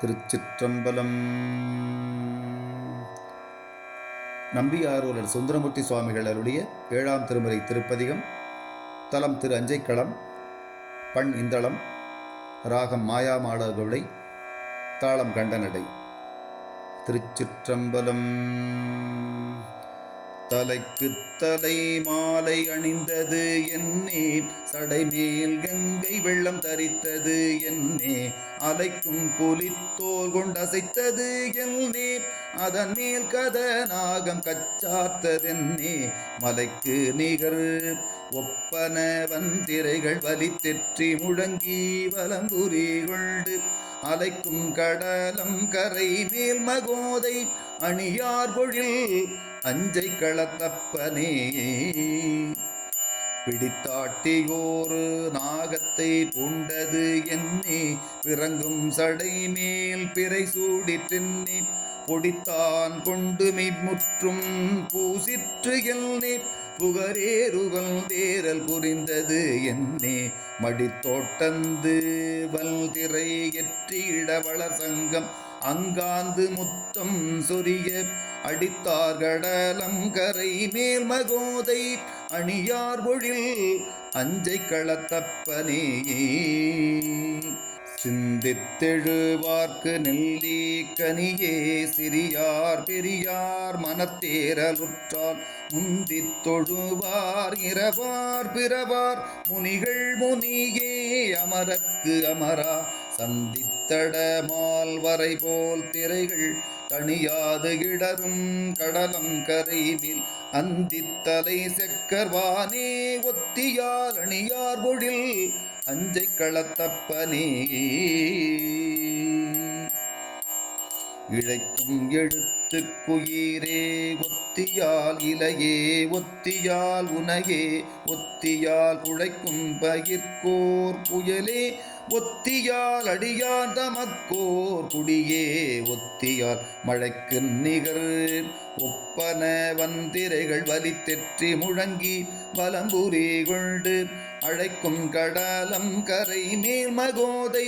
திருச்சிற்றம்பலம். நம்பியாரூரர் சுந்தரமூர்த்தி சுவாமிகள் அருளிய 7ஆம் திருமுறை திருப்பதிகம். தலம் திரு அஞ்சைக்களம், பண் இந்தளம், ராகம் மாயாமாளகவுளை, தாளம் கண்டனடை. திருச்சிற்றம்பலம். தலைக்கு தலை மாலை அணிந்தது என்னே, சடைமேல் கங்கை வெள்ளம் தரித்தது என்னே, அலைக்கும் புலித்தோல் கொண்டசைத்தது என்னே, அதன் மேல் கதநாகம் கச்சார்த்ததென்னே, மலைக்கு நிகர் ஒப்பன வந்திரைகள் வலித்தெற்றி முழங்கி வலம்புரி கொண்டு, அலைக்கும் கடலம் கரை மேல் மகோதை அணியார் பொழில் அஞ்சை களத்தப்பனே, பிடித்தாட்டியோரு நாகத்தை பூண்டது என்னே, பிறங்கும் சடை மேல் பிறை சூடிற்றென்னே, பொடித்தான் கொண்டு மெய்முற்றும் பூசிற்று என்னே, புகரேறுவல் தேரல் புரிந்தது என்னே, மடித்தோட்டந்து வல்திரை எற்றிட வளர் சங்கம் அங்காந்து முத்தம் சொரிய, அடித்தார் கடலம் கரை மேல் மகோதை அணியார் பொழில் அஞ்சை களத்தப்பனே, சிந்தித்தெழுவார்க்கு நெல்லி கனியே, சிறியார் பெரியார் மனத்தேரலுற்றால் முந்தித் தொழுவார் இரவார் பிறவார் முனிகள் முனியே, அமரக்கு அமரா சந்தித்தடமால் வரை போல் திரைகள் தணியாது இடரும் கடலம் கரைவில் அந்தித்தலை செக்கர்வானே, ஒத்தியால் அணியார் பொழில் அஞ்சை களத்தப்பனே, இழைக்கும் எழுத்து குயிரே ஒத்தியால் இலையே, ஒத்தியால் உனையே, ஒத்தியால் குழைக்கும் பயிர்கோர் புயலே, ஒத்தியால் அடியார் தமக்கோர் குடியே, ஒத்தியால் மழைக்கு நிகர் ஒப்பன வந்திரைகள் வலித்தெற்றி முழங்கி வலம்புரி கொண்டு, அழைக்கும் கடலம் கரை மேல் மகோதை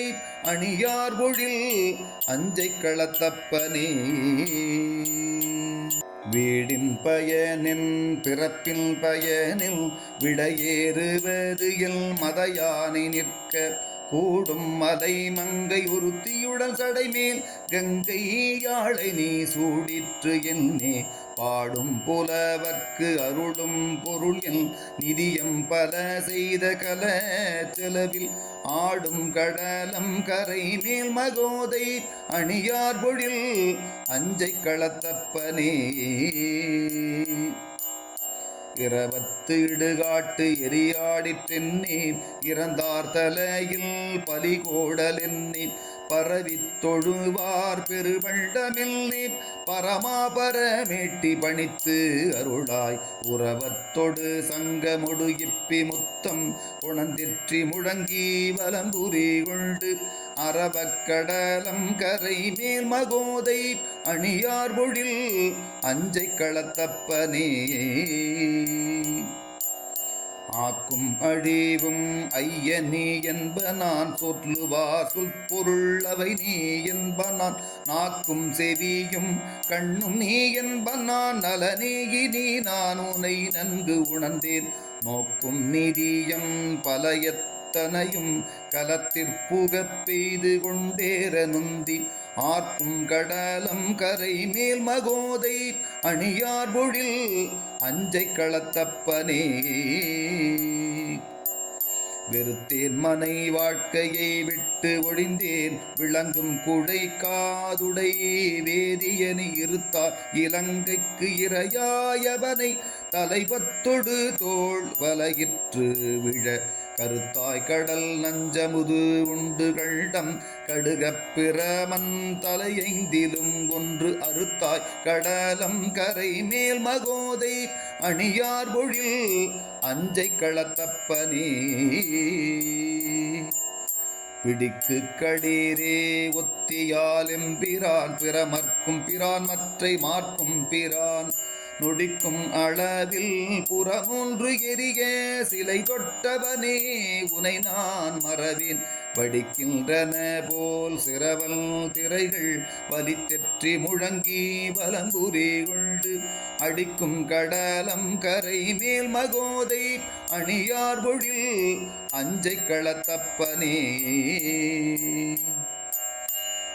அணியார் பொழில் அஞ்சை களத்தப்பனே, வீடின் பயனில் பிறப்பில் பயனில் விடையேறுவது எல் மதையானை நிற்க, கூடும் மலை மங்கை ஒருத்தியுடன் சடைமேல் கங்கை யாழை நீ சூடிற்று என்னே, பாடும் புலவர்க்கு அருளும் பொருள் என் நிதியம் பல செய்த கல செலவில், ஆடும் கடலம் கரை மேல் மகோதை அணியார் பொழில் அஞ்சை களத்தப்பனே, இரவத்து இடுகாட்டு எரியாடிற்றென்னே, இறந்தார் தலையில் பலிகோடல் என்னே, பரவித் தொழுவார் பெருவண்டமெல்லே, பரமாபரமேட்டி பணித்து அருளாய், உறவத்தொடு சங்கமொடு இப்பி முத்தம் உணர்ந்திற்றி முழங்கி வலம்புரி கொண்டு, அரவக்கடலம் கரை மேல் மகோதை அணியார் பொழில் அஞ்சை களத்தப்பனே, ஆக்கும் அழிவும் ஐயனே என்பனான், சொல்லுவார் சொல் பொருள் அவை நீ என்பனான், நாக்கும் செவியும் கண்ணும் நீ என்பனான், நலனேயினி நான் உனை நன்கு உணர்ந்தேன், நோக்கும் நிதியம் பலயத்தனையும் கலத்திற்புகப் பெய்து கொண்டேற நுந்தி, ஆர்க்கும் கடலம் கரை மேல் மகோதை அணியார் பொழில் அஞ்சை களத்தப்பனே, வெறுத்தேன் மனை வாழ்க்கையை விட்டு ஒழிந்தேன், விளங்கும் குழை காதுடை வேதியனை இருத்தார் இலங்கைக்கு இரையாயவனை, தலைவத்தொடு தோள் வலையிற்று விழ கருத்தாய் கடல் நஞ்சமுது உண்டு கண்டம், கடுகப் பிரமன் தலையைந்திலும் ஒன்று அறுத்தாய் கடலம் கரை மேல் மகோதை அணியார் பொழில் அஞ்சை களத்தப்பனே, பிடிக்கு கடீரே ஒத்தியால் எம்பிரான், பிறமர்க்கும் பிரான் மற்றை மார்க்கும் பிரான், நொடிக்கும் அளவில் புறமூன்று எரிய சிலை தொட்டவனே உனை நான் மறவேன் வடிக்கின்றன போல் சிரவல் திரைகள் வலித்தெற்றி முழங்கி வலம்புரி கொண்டு அடிக்கும் கடலம் கரை மேல் மகோதை அணியார் பொழில் அஞ்சை களத்தப்பனே.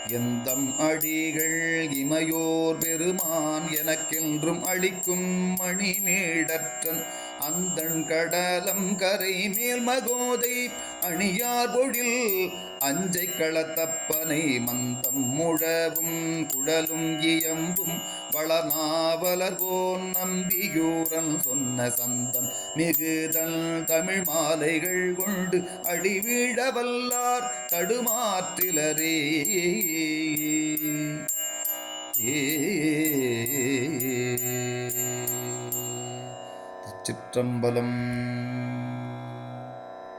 எந்தம் அடிகள் இமையோர் பெருமான் எனக்கென்றும் அளிக்கும் மணிமேடற்றன் அந்தண் கடலம் கரை மேல் மகோதை அணியார் பொழில் அஞ்சை களத்தப்பனை மந்தம் முழவும் குழலும் இயம்பும் வளநாவலர்கோன் நம்பியூரன் சொன்ன சந்தம் மிகுதல் தமிழ் மாலைகள் கொண்டு அடிவீழ வல்லார் தடுமாற்றிலரே. சிற்றம்பலம்.